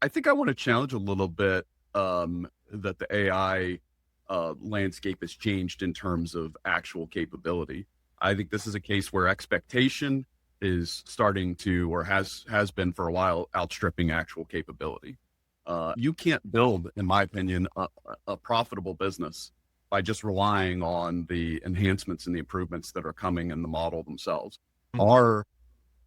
I think I want to challenge a little bit that the AI landscape has changed in terms of actual capability. I think this is a case where expectation is starting to, or has been for a while, outstripping actual capability. You can't build, in my opinion, a profitable business by just relying on the enhancements and the improvements that are coming in the model themselves. Our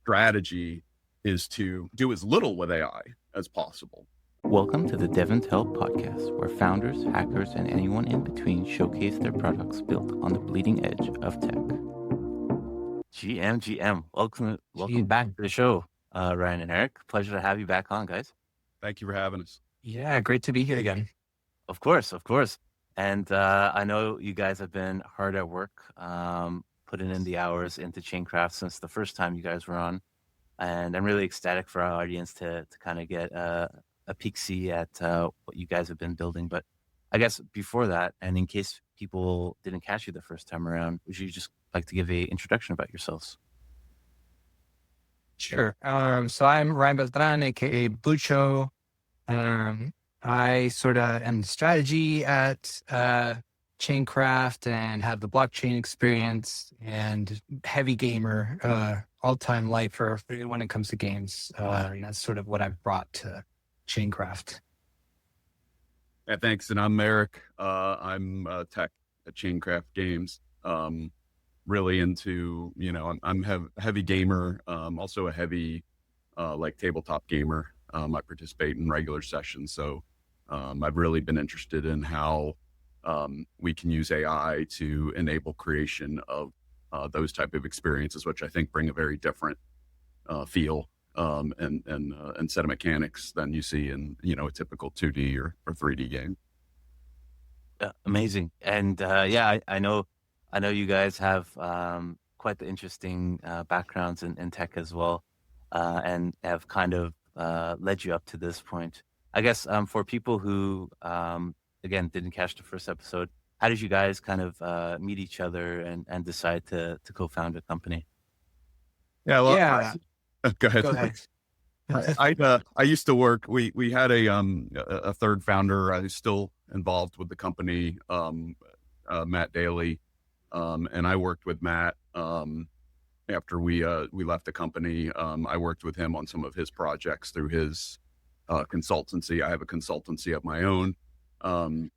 strategy is to do as little with AI as possible. Welcome to the DevNTell podcast, where founders, hackers, and anyone in between showcase their products built on the bleeding edge of tech. GM, welcome back to the show, Ryan and Eric. Pleasure to have you back on, guys. Thank you for having us. Yeah, great to be here again. Of course. And I know you guys have been hard at work, putting in the hours into ChainCraft since the first time you guys were on. And I'm really ecstatic for our audience to kind of get a peek see at what you guys have been building. But I guess before that, and in case people didn't catch you the first time around, would you just like to give an introduction about yourselves? Sure. So I'm Ryan Beltrán, aka Blucho. I sort of am the strategy at ChainCraft and have the blockchain experience and heavy gamer, all-time lifer when it comes to games. And that's sort of what I've brought to ChainCraft. Yeah, thanks. And I'm Eric. I'm tech at ChainCraft Games. Really into, I'm a heavy gamer, also a heavy like tabletop gamer. I participate in regular sessions. So I've really been interested in how we can use AI to enable creation of those type of experiences, which I think bring a very different feel and set of mechanics than you see in, a typical 2D or 3D game. Amazing. And I know you guys have quite the interesting backgrounds in tech as well, and have kind of led you up to this point. I guess for people who, again, didn't catch the first episode, how did you guys kind of meet each other and decide to co-found a company? Yeah, well, Yeah. Go ahead. I used to work. We had a third founder who's still involved with the company, Matt Daly, and I worked with Matt after we left the company. I worked with him on some of his projects through his consultancy. I have a consultancy of my own, and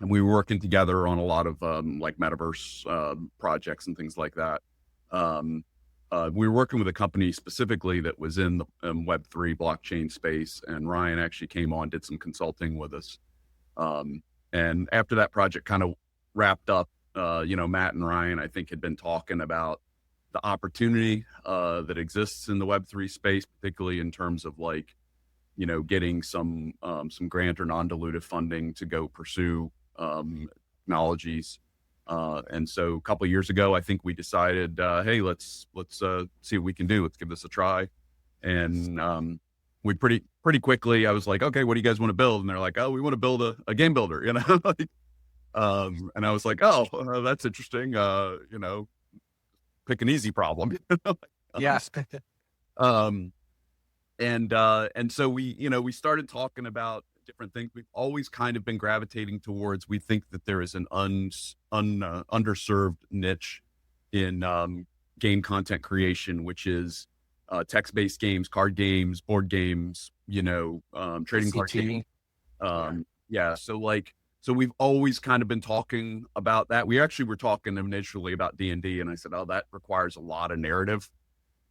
we were working together on a lot of like metaverse projects and things like that. We were working with a company specifically that was in the Web3 blockchain space, and Ryan actually came on, did some consulting with us. And after that project kind of wrapped up, Matt and Ryan, I think, had been talking about the opportunity that exists in the Web3 space, particularly in terms of like, getting some grant or non-dilutive funding to go pursue technologies. And so a couple of years ago, I think we decided, hey, let's see what we can do. Let's give this a try. And we pretty quickly, I was like, okay, what do you guys want to build? And they're like, oh, we want to build a game builder, and I was like, oh, that's interesting. Pick an easy problem. Yes. And so we started talking about different things. We've always kind of been gravitating towards, we think that there is an underserved niche in game content creation, which is text-based games, card games, board games, trading card games. So we've always kind of been talking about that. We actually were talking initially about D&D, and I said, oh, that requires a lot of narrative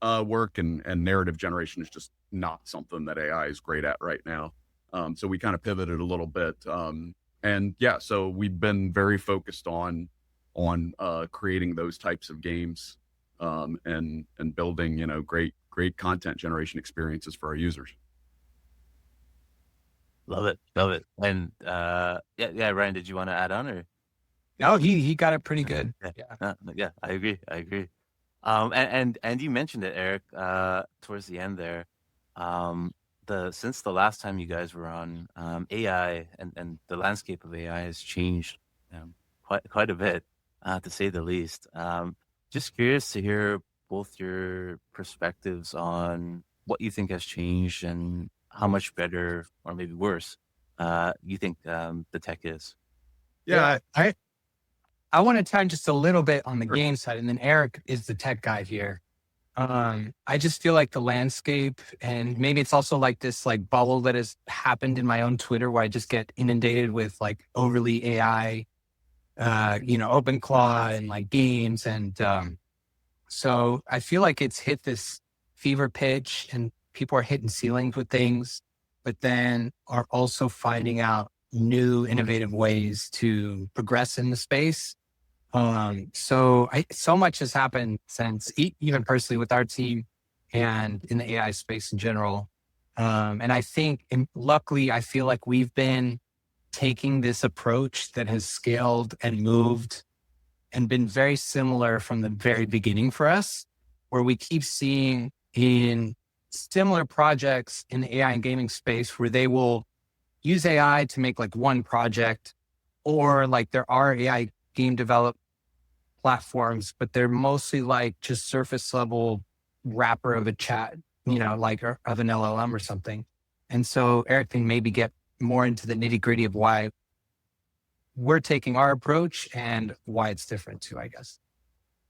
work, and narrative generation is just not something that AI is great at right now. So we kind of pivoted a little bit. So we've been very focused on creating those types of games and building, great content generation experiences for our users. Love it. And Ryan, did you want to add on, or? No, he got it pretty good. Yeah, I agree. And you mentioned it, Eric, towards the end there. Since the last time you guys were on, AI and the landscape of AI has changed quite a bit, to say the least. Just curious to hear both your perspectives on what you think has changed and how much better or maybe worse you think the tech is. Yeah, I want to touch just a little bit on the game side, and then Eric is the tech guy here. I just feel like the landscape, and maybe it's also like this like bubble that has happened in my own Twitter where I just get inundated with like overly AI, OpenClaw and like games. And so I feel like it's hit this fever pitch and people are hitting ceilings with things, but then are also finding out new innovative ways to progress in the space. So much has happened since even personally with our team and in the AI space in general. And I think, and luckily, I feel like we've been taking this approach that has scaled and moved and been very similar from the very beginning for us, where we keep seeing in similar projects in the AI and gaming space where they will use AI to make like one project, or like there are AI game develop platforms, but they're mostly like just surface level wrapper of a chat, like of an LLM or something. And so Eric can maybe get more into the nitty gritty of why we're taking our approach and why it's different too, I guess.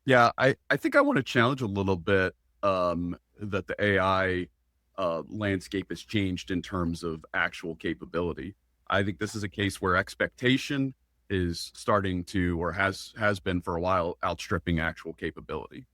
Yeah, I think I want to challenge a little bit that the AI landscape has changed in terms of actual capability. I think this is a case where expectation is starting to, or has been for a while, outstripping actual capability.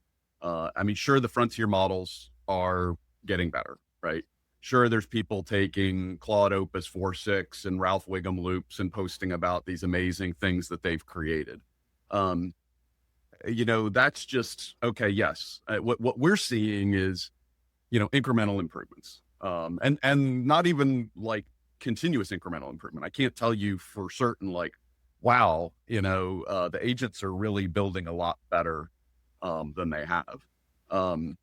I mean, sure, the frontier models are getting better, right? Sure, there's people taking Claude Opus 4.6 and Ralph Wiggum loops and posting about these amazing things that they've created. That's just, okay, yes. What we're seeing is, incremental improvements. And not even like continuous incremental improvement. I can't tell you for certain, like, wow, the agents are really building a lot better than they have. And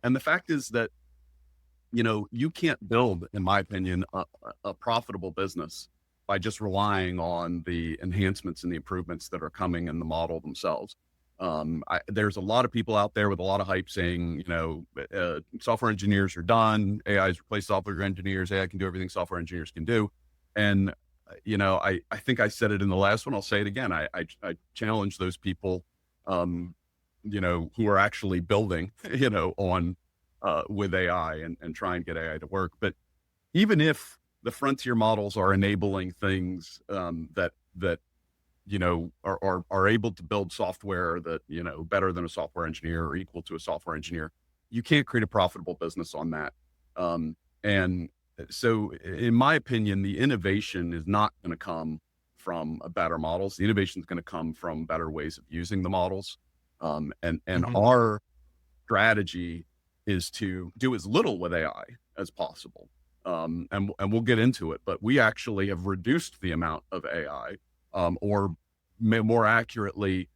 the fact is that, you can't build, in my opinion, a profitable business by just relying on the enhancements and the improvements that are coming in the model themselves. There's a lot of people out there with a lot of hype saying, software engineers are done. AI has replaced software engineers. AI can do everything software engineers can do. And, I think I said it in the last one. I'll say it again. I challenge those people, who are actually building, on with AI and try and get AI to work. But even if the frontier models are enabling things that are able to build software that, better than a software engineer or equal to a software engineer, you can't create a profitable business on that. And so in my opinion, the innovation is not going to come from better models. The innovation is going to come from better ways of using the models. And our strategy is to do as little with AI as possible. And we'll get into it, but we actually have reduced the amount of AI, or more accurately,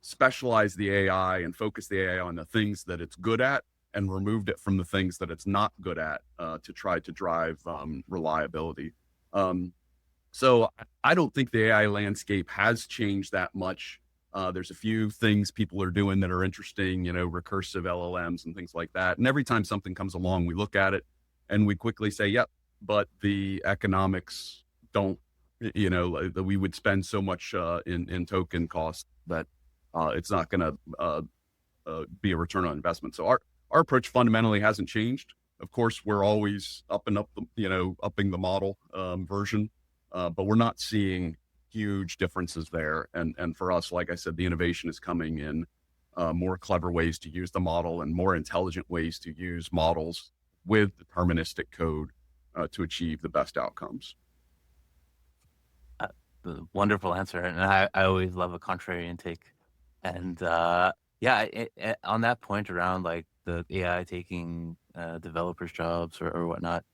specialize the AI and focus the AI on the things that it's good at and removed it from the things that it's not good at, to try to drive reliability. So I don't think the AI landscape has changed that much. There's a few things people are doing that are interesting, recursive LLMs and things like that. And every time something comes along, we look at it and we quickly say, yep, but the economics don't, we would spend so much in token cost that it's not going to be a return on investment. So our approach fundamentally hasn't changed. Of course, we're always upping the model version, but we're not seeing huge differences there. And for us, like I said, the innovation is coming in more clever ways to use the model and more intelligent ways to use models with deterministic code to achieve the best outcomes. Wonderful answer. And I always love a contrarian take. And on that point around like the AI taking developers' jobs or whatnot,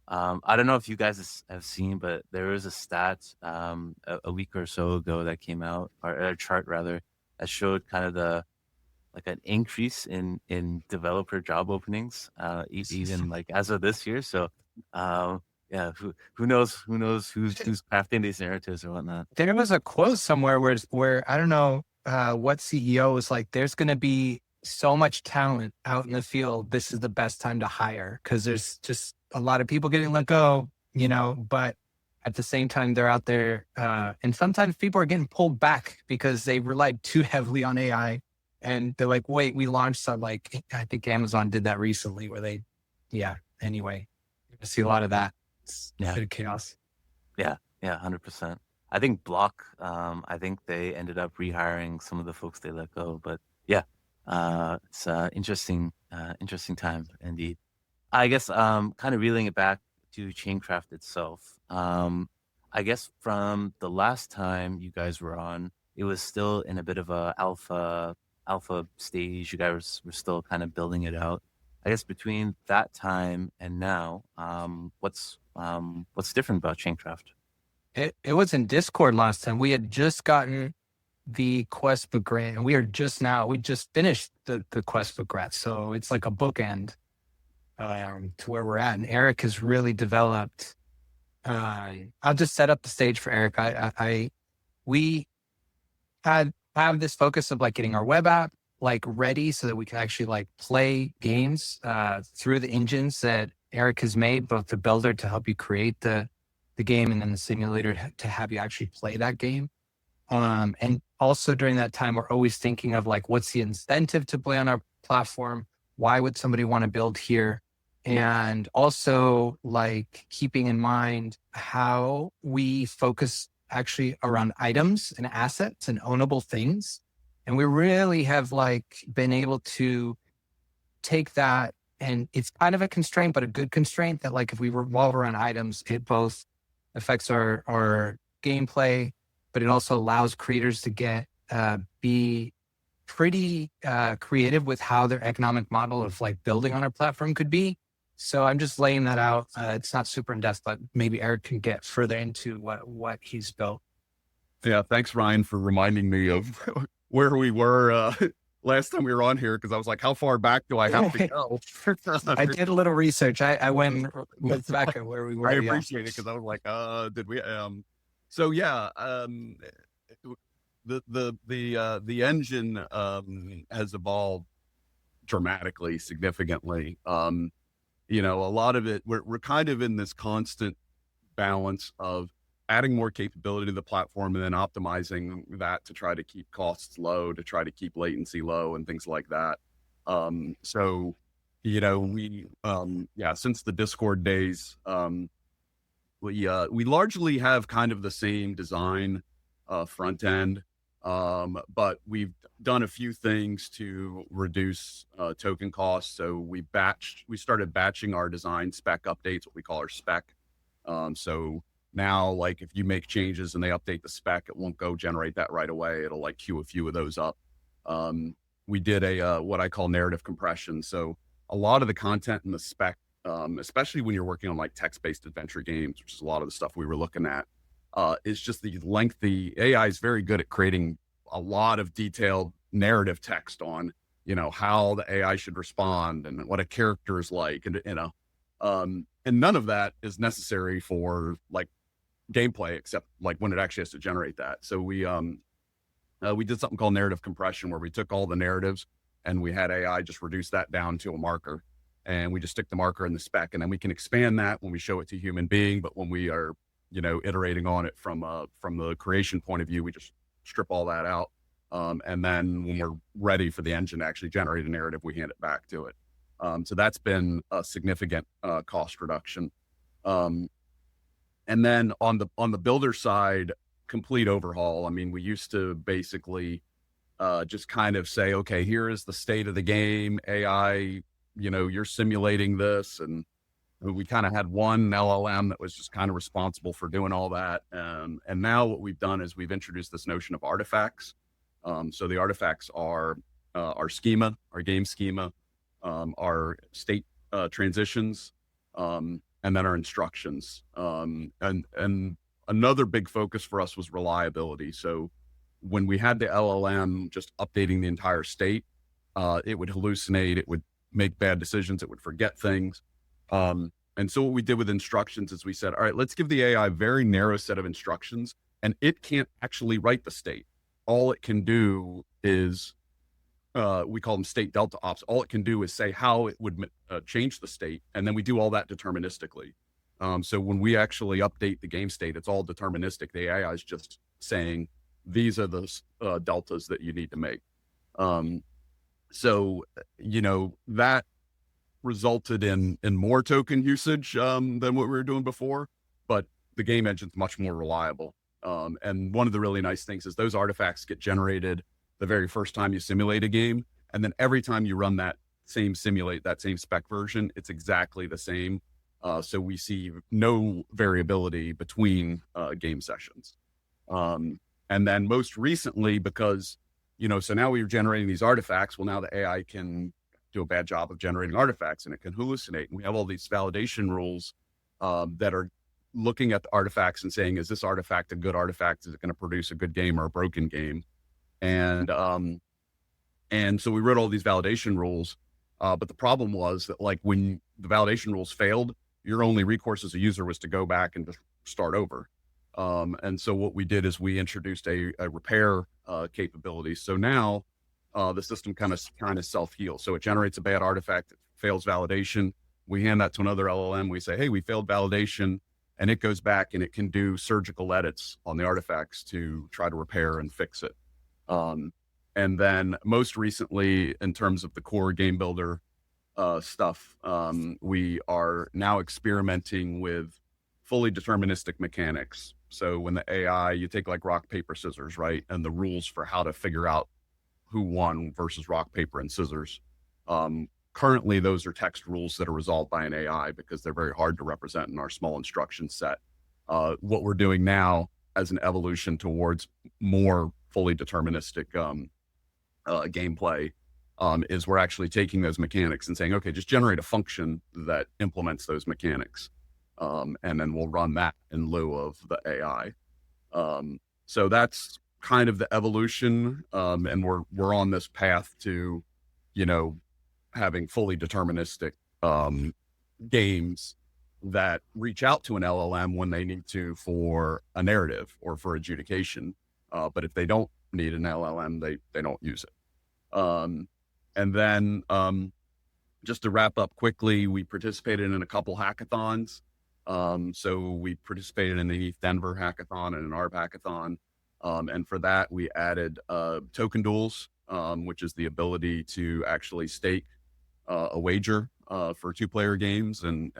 I don't know if you guys have seen, but there was a stat a week or so ago that came out, or a chart rather, that showed kind of an increase in developer job openings, even like as of this year. So who knows who's crafting these narratives or whatnot. There was a quote somewhere where I don't know what CEO was like, there's going to be so much talent out in the field. This is the best time to hire because there's just a lot of people getting let go, but at the same time, they're out there. And sometimes people are getting pulled back because they relied too heavily on AI. And they're like, wait, we launched some, like, I think Amazon did that recently where anyway, I see a lot of that. It's a bit of chaos. Yeah, 100%. I think Block, I think they ended up rehiring some of the folks they let go, but it's interesting time indeed. I guess kind of reeling it back to ChainCraft itself. I guess from the last time you guys were on, it was still in a bit of a alpha stage. You guys were still kind of building it out. I guess between that time and now, what's different about ChainCraft? It was in Discord last time. We had just gotten the Quest book grant, and we just finished the Quest book grant. So it's like a bookend to where we're at. And Eric has really developed. I'll just set up the stage for Eric. We have this focus of like getting our web app like ready so that we can actually like play games through the engines that Eric has made, both the builder to help you create the game and then the simulator to have you actually play that game. And also during that time, we're always thinking of like, what's the incentive to play on our platform? Why would somebody want to build here? And also like keeping in mind how we focus actually around items and assets and ownable things. And we really have like been able to take that, and it's kind of a constraint, but a good constraint that like if we revolve around items, it both affects our gameplay, but it also allows creators to be pretty creative with how their economic model of like building on our platform could be. So I'm just laying that out. It's not super in depth, but maybe Eric can get further into what he's built. Yeah, thanks, Ryan, for reminding me of where we were last time we were on here, because I was like, how far back do I have to go? I did a little research. I went back at where we were. I appreciate it, because I was like, did we? So yeah, the engine has evolved dramatically, significantly. A lot of it, we're kind of in this constant balance of adding more capability to the platform and then optimizing that to try to keep costs low, to try to keep latency low and things like that. Since the Discord days, we largely have kind of the same design front end, but we've done a few things to reduce token costs. So we started batching our design spec updates, what we call our spec. So now, like if you make changes and they update the spec, it won't go generate that right away. It'll like queue a few of those up. We did what I call narrative compression. So a lot of the content in the spec, especially when you're working on like text-based adventure games, which is a lot of the stuff we were looking at, is just the lengthy. AI is very good at creating a lot of detailed narrative text on, how the AI should respond and what a character is like, and and none of that is necessary for like gameplay, except like when it actually has to generate that. So we did something called narrative compression, where we took all the narratives and we had AI just reduce that down to a marker, and we just stick the marker in the spec, and then we can expand that when we show it to a human being. But when we are, iterating on it from the creation point of view, we just strip all that out. And then when we're ready for the engine to actually generate a narrative, we hand it back to it. So that's been a significant cost reduction. And then on the builder side, complete overhaul. I mean, we used to basically just kind of say, okay, here is the state of the game. AI, you're simulating this. And we kind of had one LLM that was just kind of responsible for doing all that. And now what we've done is we've introduced this notion of artifacts. So the artifacts are our schema, our game schema, our state transitions, and then our instructions. And another big focus for us was reliability. So when we had the LLM just updating the entire state, it would hallucinate, it would make bad decisions, it would forget things. And so what we did with instructions is we said, all right, let's give the AI a very narrow set of instructions, and it can't actually write the state. All it can do is we call them state delta ops. All it can do is say how it would change the state, and then we do all that deterministically. So when we actually update the game state, it's all deterministic. The AI is just saying these are the deltas that you need to make. So that resulted in more token usage than what we were doing before, but the game engine's much more reliable. And one of the really nice things is those artifacts get generated the very first time you simulate a game, and then every time you run that same spec version, it's exactly the same. So we see no variability between game sessions. And then most recently, because so now we're generating these artifacts. Well, now the AI can do a bad job of generating artifacts, and it can hallucinate. And we have all these validation rules that are looking at the artifacts and saying, is this artifact a good artifact? Is it going to produce a good game or a broken game? And so we wrote all these validation rules. But the problem was that, like, when the validation rules failed, your only recourse as a user was to go back and just start over. And so what we did is we introduced a repair capability. So now the system kind of self-heals. So it generates a bad artifact, it fails validation. We hand that to another LLM. We say, hey, we failed validation. And it goes back and it can do surgical edits on the artifacts to try to repair and fix it. And then most recently, in terms of the core game builder stuff, we are now experimenting with fully deterministic mechanics. So when the AI, you take like rock, paper, scissors, right? And the rules for how to figure out who won versus rock, paper, and scissors. Currently, those are text rules that are resolved by an AI because they're very hard to represent in our small instruction set. What we're doing now as an evolution towards more fully deterministic gameplay is we're actually taking those mechanics and saying, okay, just generate a function that implements those mechanics. And then we'll run that in lieu of the AI. So that's kind of the evolution. And we're on this path to, having fully deterministic games that reach out to an LLM when they need to for a narrative or for adjudication. But if they don't need an LLM, they don't use it. And then just to wrap up quickly, we participated in a couple hackathons. So we participated in the ETH Denver hackathon and an ARB hackathon. And for that, we added token duels, which is the ability to actually stake a wager for 2-player games and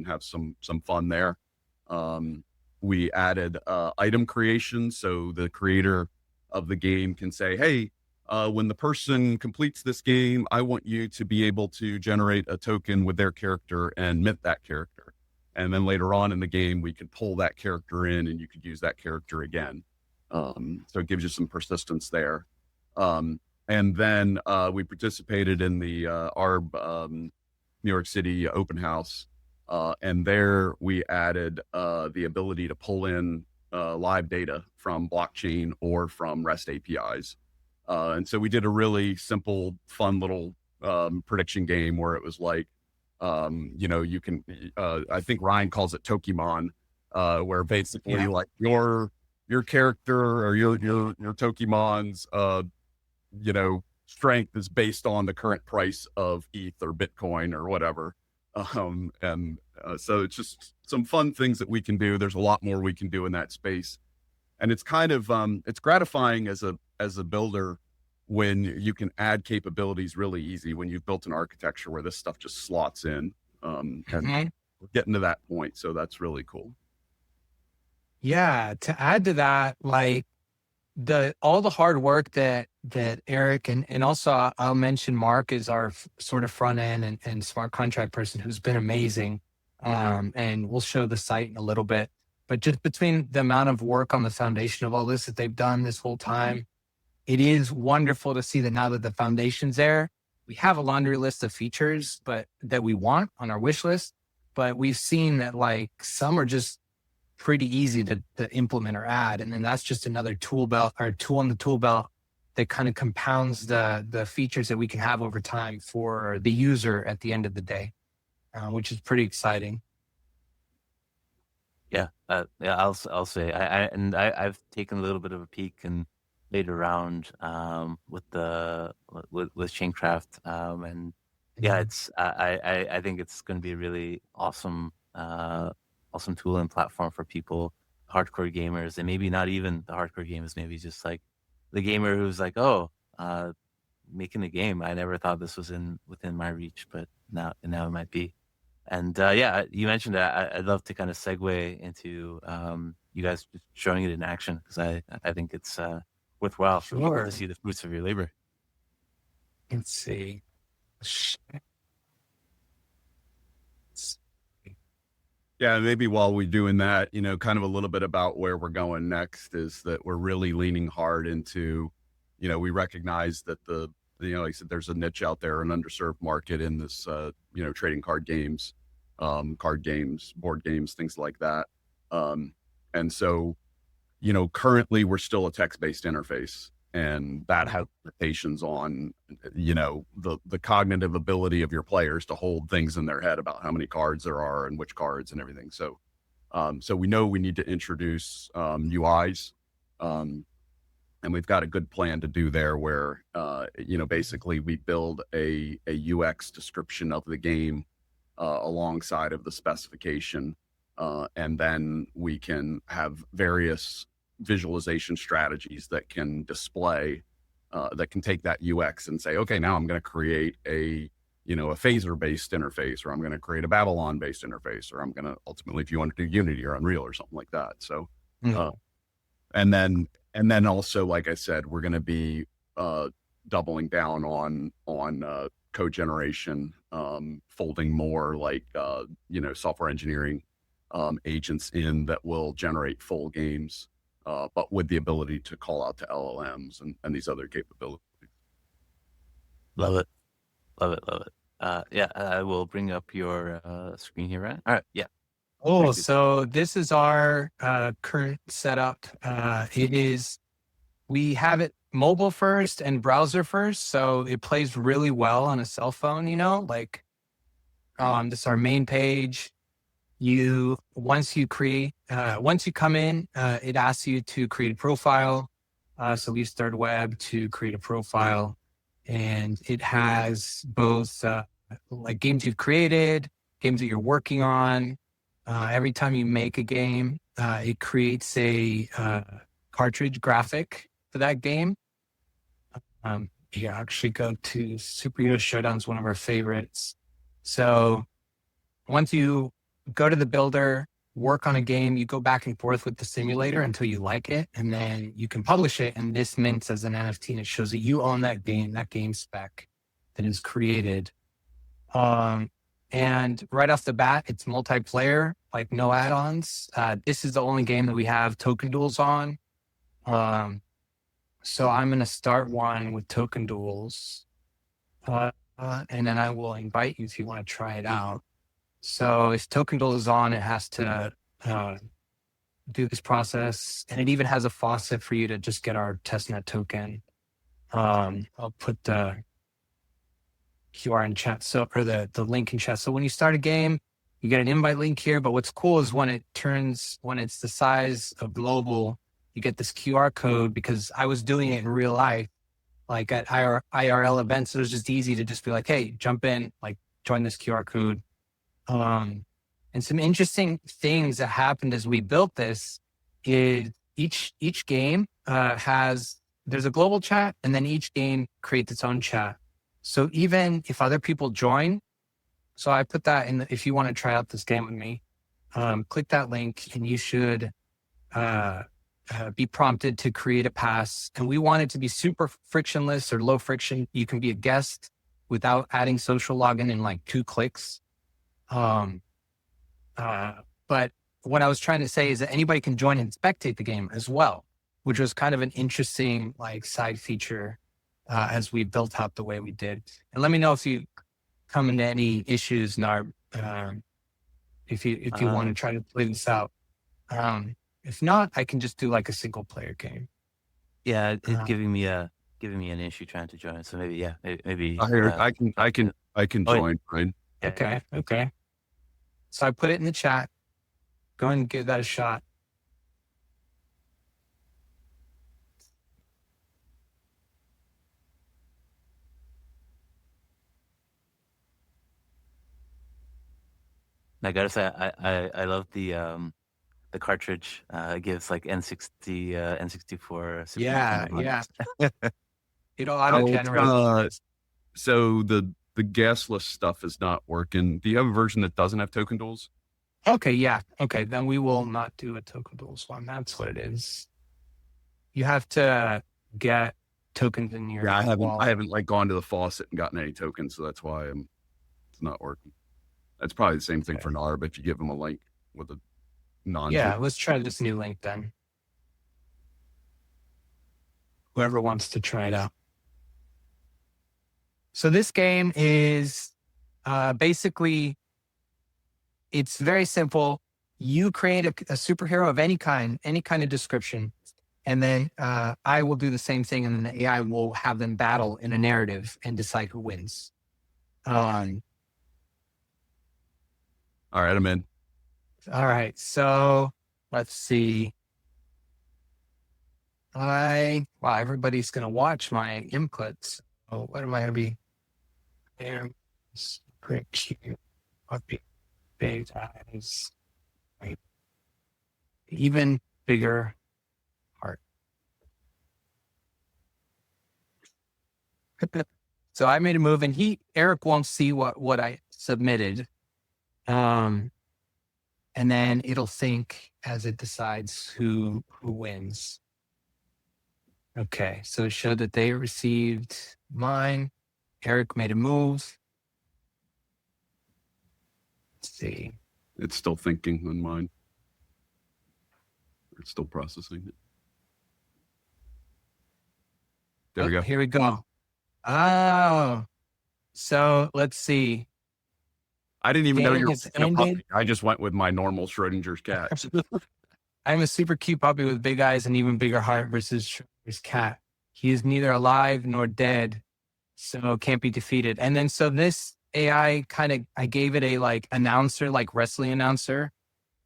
have some fun there. We added item creation, so the creator of the game can say, hey, when the person completes this game, I want you to be able to generate a token with their character and mint that character. And then later on in the game, we could pull that character in and you could use that character again. So it gives you some persistence there. And then we participated in the ARB New York City open house. And there we added the ability to pull in live data from blockchain or from REST APIs. And so we did a really simple, fun little prediction game where it was like, you can, I think Ryan calls it Tokimon, where basically like your character or your Tokimon's, strength is based on the current price of ETH or Bitcoin or whatever. So it's just some fun things that we can do. There's a lot more we can do in that space. And it's kind of, it's gratifying as a builder when you can add capabilities really easy, when you've built an architecture where this stuff just slots in, and we're getting to that point. So that's really cool. Yeah. To add to that, like all the hard work that Eric and also I'll mention Mark is our sort of front end and smart contract person who's been amazing. And we'll show the site in a little bit, but just between the amount of work on the foundation of all this that they've done this whole time, it is wonderful to see that now that the foundation's there, we have a laundry list of features, but that we want on our wish list, but we've seen that like some are just pretty easy to implement or add. And then that's just another tool belt or tool on the tool belt that kind of compounds the features that we can have over time for the user at the end of the day, which is pretty exciting. Yeah, I'll say I've taken a little bit of a peek and played around with ChainCraft, and yeah, it's I think it's going to be a really awesome tool and platform for people, hardcore gamers, and maybe not even the hardcore gamers, maybe just like the gamer who's like, oh, making a game. I never thought this was within my reach, but now it might be. And yeah, you mentioned that. I'd love to kind of segue into you guys just showing it in action, because I think it's worthwhile for people to see the fruits of your labor. Let's see. Yeah, maybe while we're doing that, kind of a little bit about where we're going next is that we're really leaning hard into, we recognize that like I said, there's a niche out there, an underserved market in this, trading card games, board games, things like that. And so, currently we're still a text-based interface, and that has limitations on, the cognitive ability of your players to hold things in their head about how many cards there are and which cards and everything. So, so we know we need to introduce UIs, and we've got a good plan to do there where, basically we build a UX description of the game alongside of the specification. And then we can have various visualization strategies that can display, that can take that UX and say, okay, now I'm going to create a phaser-based interface, or I'm going to create a Babylon-based interface, or I'm going to ultimately, if you want to do Unity or Unreal or something like that. So, and then also, like I said, we're going to be doubling down on code generation, folding more like software engineering agents in that will generate full games, but with the ability to call out to LLMs and these other capabilities. Love it. Yeah, I will bring up your screen here, right? All right, yeah. Oh, so this is our current setup. We have it mobile first and browser first, so it plays really well on a cell phone, this is our main page. Once you come in, it asks you to create a profile. So we use Third Web to create a profile, and it has both like games you've created, games that you're working on. Every time you make a game, it creates a cartridge graphic for that game. Actually go to Superhero Showdown's one of our favorites. So once you go to the builder, work on a game, you go back and forth with the simulator until you like it, and then you can publish it, and this mints as an NFT, and it shows that you own that game spec that is created. And right off the bat, it's multiplayer, like no add-ons. This is the only game that we have token duels on. So I'm going to start one with token duels, and then I will invite you if you want to try it out. So if token duel is on, it has to do this process, and it even has a faucet for you to just get our testnet token. I'll put the QR in chat, or the link in chat. So when you start a game, you get an invite link here, but what's cool is when it's the size of global, you get this QR code, because I was doing it in real life, like at IRL events. It was just easy to just be like, hey, jump in, like join this QR code. And some interesting things that happened as we built this is each game there's a global chat, and then each game creates its own chat. So even if other people join, so I put that if you want to try out this game with me, click that link, and you should be prompted to create a pass. And we want it to be super frictionless or low friction. You can be a guest without adding social login in like 2 clicks. But what I was trying to say is that anybody can join and spectate the game as well, which was kind of an interesting like side feature as we built out the way we did. And let me know if you come into any issues, Narb, if you want to try to play this out. If not, I can just do like a single player game. Yeah, it's giving me an issue trying to join. So maybe I can join, right? Okay. So I put it in the chat. Go ahead and give that a shot. I gotta say, I love the cartridge. It gives like N60, N64 Super Yeah, Nintendo yeah. vibes. It'll Oh, auto-generate. so the gasless stuff is not working. Do you have a version that doesn't have token duels? Okay, yeah. Okay, then we will not do a token duels one. That's what it is. You have to get tokens in your Yeah, I wallet. haven't like gone to the faucet and gotten any tokens, so that's why it's not working. That's probably the same thing for NARB if you give them a link with a non. Yeah, let's try this new link then. Whoever wants to try it out. So this game is basically, it's very simple. You create a superhero of any kind of description, and then I will do the same thing, and then the AI will have them battle in a narrative and decide who wins. All right, I'm in. All right, so let's see. Wow, everybody's gonna watch my inputs. Oh, what am I gonna be? There, great cute puppy, big eyes, right. Even bigger heart. So I made a move, and Eric won't see what I submitted. And then it'll think as it decides who wins. Okay, so it showed that they received mine. Eric made a move. Let's see. It's still thinking on mine. It's still processing it. There we go. Here we go. Oh, so let's see. I didn't even know you were Game has ended. I just went with my normal Schrodinger's cat. I'm a super cute puppy with big eyes and even bigger heart versus Schrodinger's cat. He is neither alive nor dead, so can't be defeated. And then so this AI I gave it a like announcer, like wrestling announcer,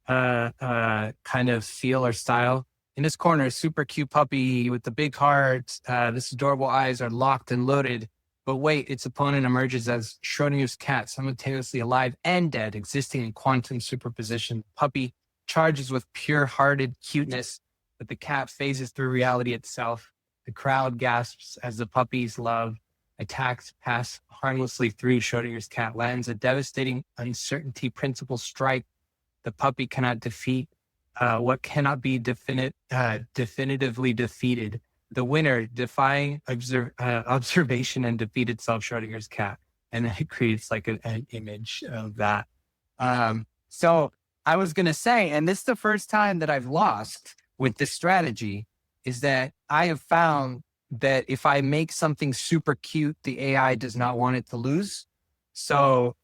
kind of feel or style. In this corner, super cute puppy with the big heart. This adorable eyes are locked and loaded. But wait, its opponent emerges as Schrodinger's cat, simultaneously alive and dead, existing in quantum superposition. Puppy charges with pure-hearted cuteness, but the cat phases through reality itself. The crowd gasps as the puppy's love attacks pass harmlessly through Schrodinger's cat. Lands a devastating uncertainty principle strike. The puppy cannot defeat what cannot be definitively defeated. The winner, defying observation and defeat itself, Schrodinger's cat. And then it creates like an image of that. So I was going to say, and this is the first time that I've lost with this strategy, is that I have found that if I make something super cute, the AI does not want it to lose. So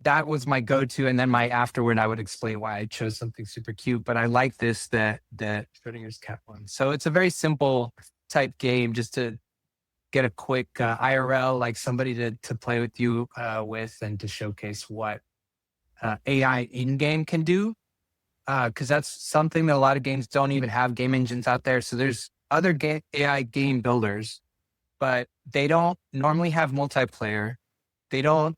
that was my go-to. And then afterward, I would explain why I chose something super cute. But I like this, that Schrodinger's cat one. So it's a very simple type game just to get a quick IRL, like somebody to play with you with and to showcase what AI in-game can do. Because that's something that a lot of games don't even have game engines out there. So there's other AI game builders, but they don't normally have multiplayer. They don't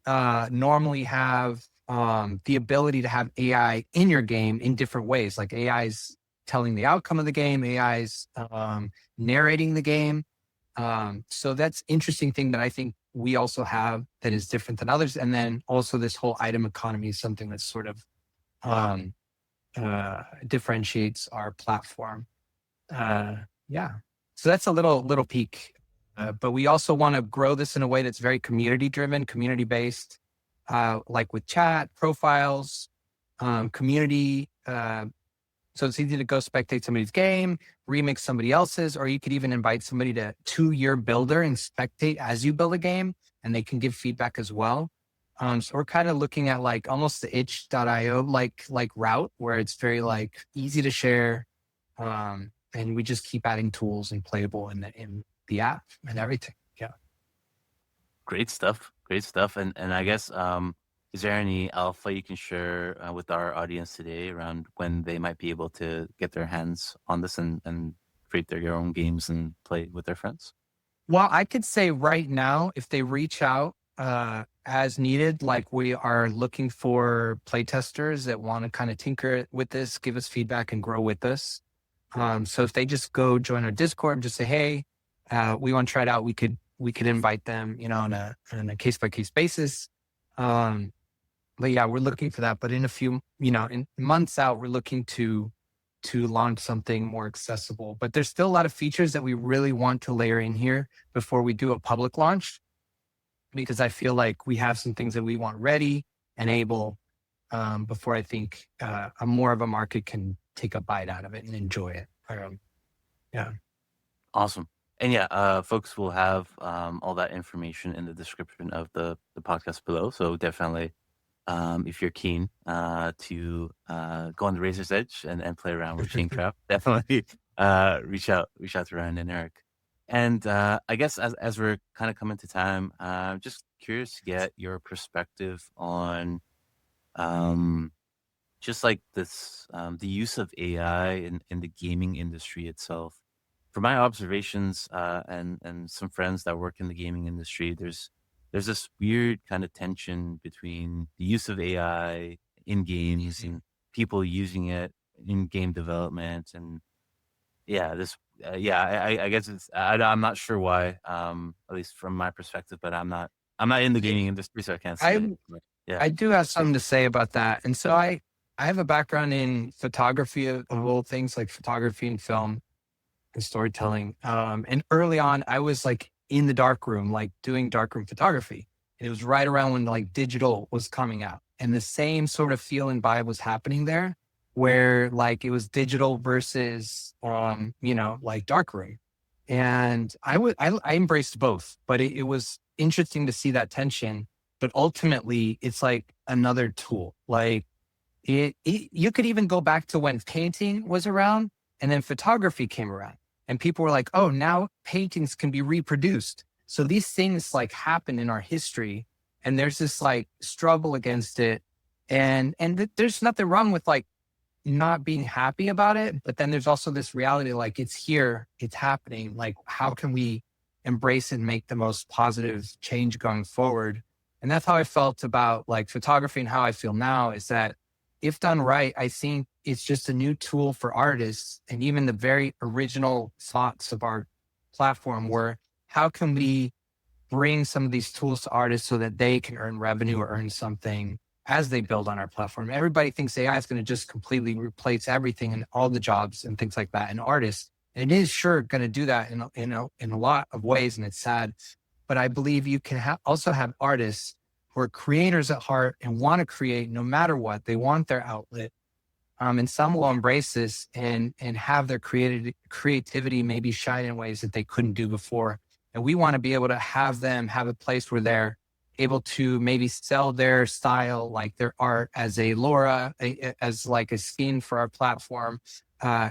normally have the ability to have AI in your game in different ways. Like AI's telling the outcome of the game, AI's narrating the game. So that's interesting thing that I think we also have that is different than others. And then also this whole item economy is something that's sort of differentiates our platform. Yeah. So that's a little peek. But we also want to grow this in a way that's very community driven, community based, like with chat, profiles, community. So it's easy to go spectate somebody's game, remix somebody else's, or you could even invite somebody to your builder and spectate as you build a game, and they can give feedback as well. So we're kind of looking at like almost the itch.io like route where it's very like easy to share. And we just keep adding tools and playable in the app and everything. Yeah. Great stuff. And I guess, is there any alpha you can share with our audience today around when they might be able to get their hands on this and create their own games and play with their friends? Well, I could say right now, if they reach out as needed. Like we are looking for playtesters that want to kind of tinker with this, give us feedback and grow with us. So if they just go join our Discord and just say, hey, we want to try it out, we could invite them, on a case-by-case basis. But yeah, we're looking for that. But in a few, in months out, we're looking to launch something more accessible. But there's still a lot of features that we really want to layer in here before we do a public launch, because I feel like we have some things that we want ready and able before I think a more of a market can take a bite out of it and enjoy it. Yeah. Awesome. And yeah, folks will have all that information in the description of the podcast below. So definitely, if you're keen to go on the razor's edge and play around with ChainCraft, definitely reach out to Ryan and Eric. And I guess as we're kind of coming to time, just curious to get your perspective on just like this, the use of AI in the gaming industry itself. From my observations and some friends that work in the gaming industry, there's this weird kind of tension between the use of AI in games and people using it in game development. And yeah, I guess I'm not sure why, at least from my perspective, but I'm not in the gaming industry, so I can't say it. Yeah. I do have something to say about that. And so I have a background in photography of all things, like photography and film and storytelling. And early on, I was like in the darkroom, like doing darkroom photography. And it was right around when like digital was coming out. And the same sort of feel and vibe was happening there, where like it was digital versus, like darkroom. And I embraced both, but it was interesting to see that tension. But ultimately, it's like another tool. Like you could even go back to when painting was around and then photography came around. And people were like, oh, now paintings can be reproduced. So these things like happen in our history, and there's this like struggle against it. And there's nothing wrong with like not being happy about it. But then there's also this reality, like it's here, it's happening. Like, how can we embrace and make the most positive change going forward? And that's how I felt about like photography, and how I feel now is that if done right, I think it's just a new tool for artists, and even the very original thoughts of our platform were, how can we bring some of these tools to artists so that they can earn revenue or earn something as they build on our platform? Everybody thinks AI is going to just completely replace everything and all the jobs and things like that. And artists, and it is sure going to do that in a lot of ways, and it's sad. But I believe you can also have artists who are creators at heart and want to create no matter what. They want their outlet. And some will embrace this and have their creativity maybe shine in ways that they couldn't do before. And we want to be able to have them have a place where they're able to maybe sell their style, like their art as a LoRa, as like a skin for our platform,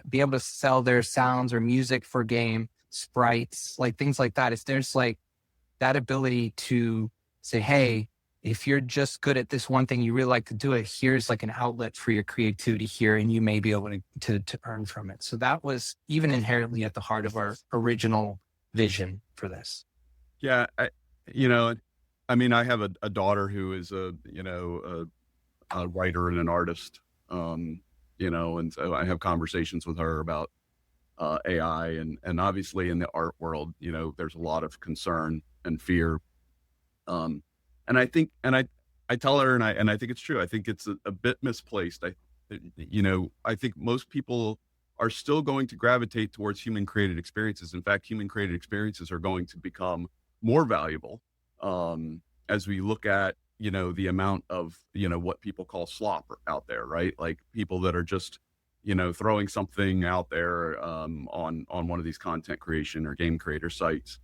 be able to sell their sounds or music for game, sprites, like things like that. There's like that ability to say, hey, if you're just good at this one thing, you really like to do it, here's like an outlet for your creativity here, and you may be able to earn from it. So that was even inherently at the heart of our original vision for this. Yeah. I have a daughter who is a writer and an artist, and so I have conversations with her about AI, and obviously in the art world, there's a lot of concern and fear. And I think, and I tell her, and I think it's true. I think it's a bit misplaced. I think most people are still going to gravitate towards human created experiences. In fact, human created experiences are going to become more valuable as we look at, the amount of, what people call slop out there, right? Like people that are just, throwing something out there on one of these content creation or game creator sites.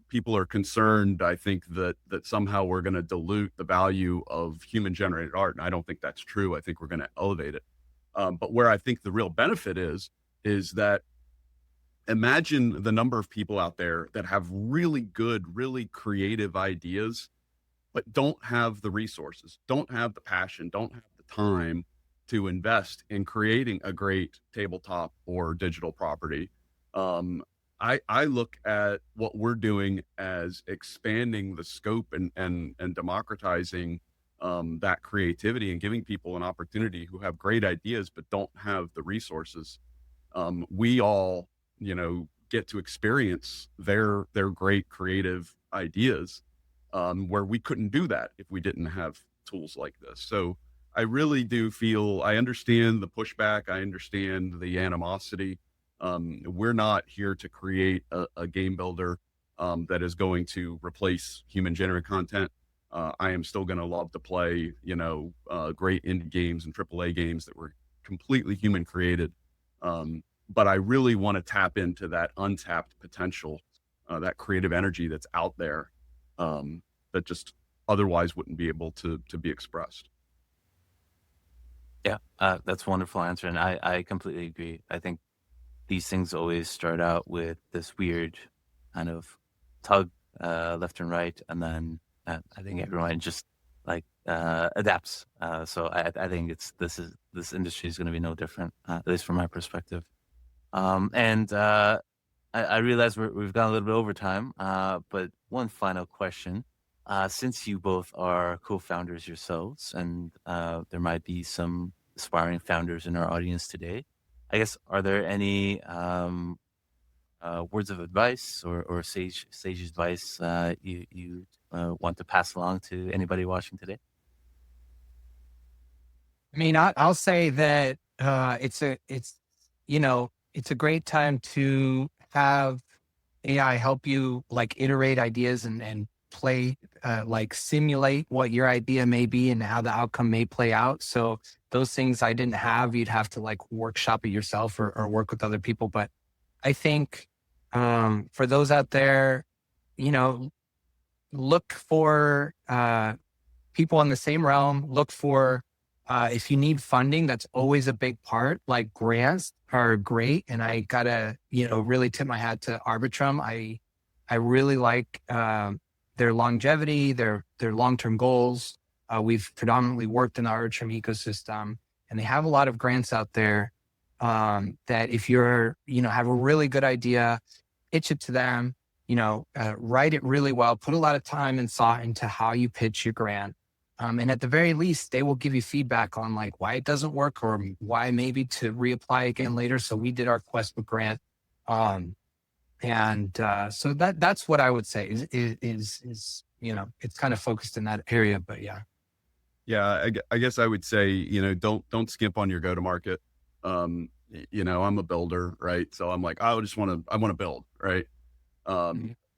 People are concerned, I think, that somehow we're going to dilute the value of human generated art. And I don't think that's true. I think we're going to elevate it. But where I think the real benefit is that imagine the number of people out there that have really good, really creative ideas, but don't have the resources, don't have the passion, don't have the time to invest in creating a great tabletop or digital property. I look at what we're doing as expanding the scope and democratizing that creativity and giving people an opportunity who have great ideas but don't have the resources. We all, get to experience their great creative ideas, where we couldn't do that if we didn't have tools like this. So I really do feel I understand the pushback. I understand the animosity. We're not here to create a game builder that is going to replace human generated content. I am still going to love to play, great indie games and AAA games that were completely human created. But I really want to tap into that untapped potential, that creative energy that's out there, that just otherwise wouldn't be able to be expressed. Yeah, that's a wonderful answer. And I completely agree. I think these things always start out with this weird kind of tug left and right. And then I think everyone just like adapts. So I think this industry is going to be no different, at least from my perspective. And I realize we've gone a little bit over time, but one final question. Since you both are co-founders yourselves, and there might be some aspiring founders in our audience today, I guess, are there any words of advice or sage advice you want to pass along to anybody watching today? I mean, I'll say that it's a great time to have AI help you like iterate ideas and play, like simulate what your idea may be and how the outcome may play out. So those things I didn't have, you'd have to like workshop it yourself or work with other people. But I think for those out there, look for people in the same realm, look for if you need funding, that's always a big part. Like grants are great. And I gotta, really tip my hat to Arbitrum. I really like their longevity, their long-term goals. We've predominantly worked in the Arbitrum ecosystem, and they have a lot of grants out there that if you're, have a really good idea, pitch it to them, write it really well, put a lot of time and thought into how you pitch your grant. And at the very least, they will give you feedback on like why it doesn't work or why maybe to reapply again later. So we did our Questbook grant. So that's what I would say is it's kind of focused in that area, but yeah. Yeah, I guess I would say, don't skimp on your go-to-market. I'm a builder, right? So I'm like, I want to build, right?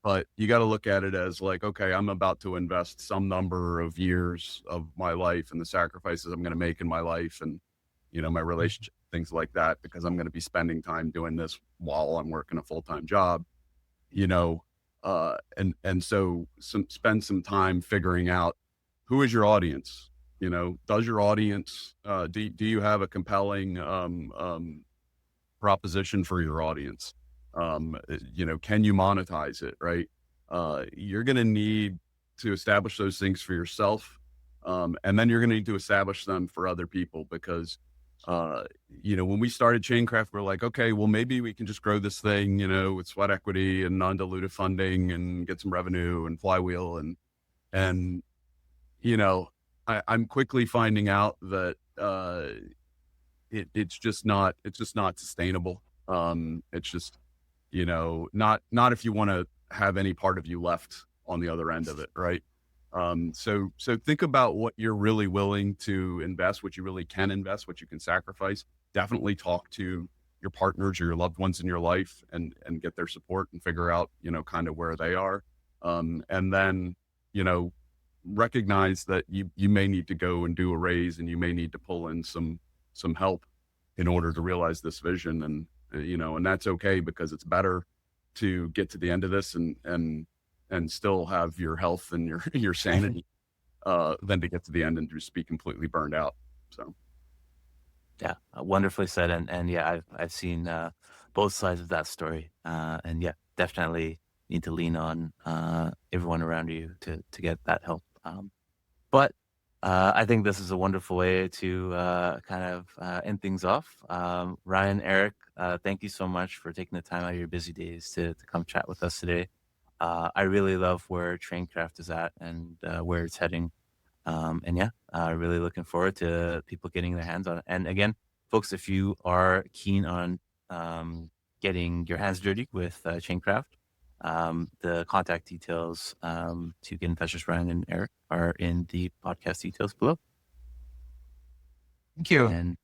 But you got to look at it as like, okay, I'm about to invest some number of years of my life and the sacrifices I'm going to make in my life and, my relationship, things like that, because I'm going to be spending time doing this while I'm working a full-time job, so spend some time figuring out who is your audience. Does your audience, do you have a compelling proposition for your audience? Can you monetize it, right? You're going to need to establish those things for yourself. And then you're going to need to establish them for other people because, when we started ChainCraft, we're like, okay, well, maybe we can just grow this thing, with sweat equity and non-dilutive funding and get some revenue and flywheel. And I'm quickly finding out that it's just not sustainable. It's just, not if you want to have any part of you left on the other end of it, right? So think about what you're really willing to invest, what you really can invest, what you can sacrifice. Definitely talk to your partners or your loved ones in your life and get their support and figure out, kind of where they are. And then, recognize that you may need to go and do a raise and you may need to pull in some help in order to realize this vision. And, and that's okay because it's better to get to the end of this and still have your health and your sanity, than to get to the end and just be completely burned out. So. Yeah, wonderfully said. And yeah, I've seen both sides of that story. And yeah, definitely need to lean on everyone around you to get that help. But I think this is a wonderful way to kind of end things off. Ryan, Eric, thank you so much for taking the time out of your busy days to come chat with us today. I really love where ChainCraft is at and where it's heading. And yeah, really looking forward to people getting their hands on it. And again, folks, if you are keen on getting your hands dirty with ChainCraft, the contact details to get in touch with Ryan and Eric are in the podcast details below. Thank you. And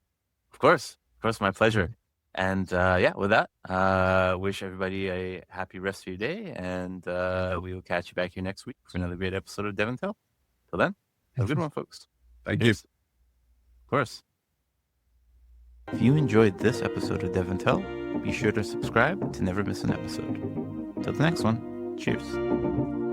of course, my pleasure. And yeah, with that, wish everybody a happy rest of your day, and we will catch you back here next week for another great episode of DevNTell. Till then, have a good one, folks. Thank you. Of course. If you enjoyed this episode of DevNTell, be sure to subscribe to never miss an episode. Till the next one, cheers.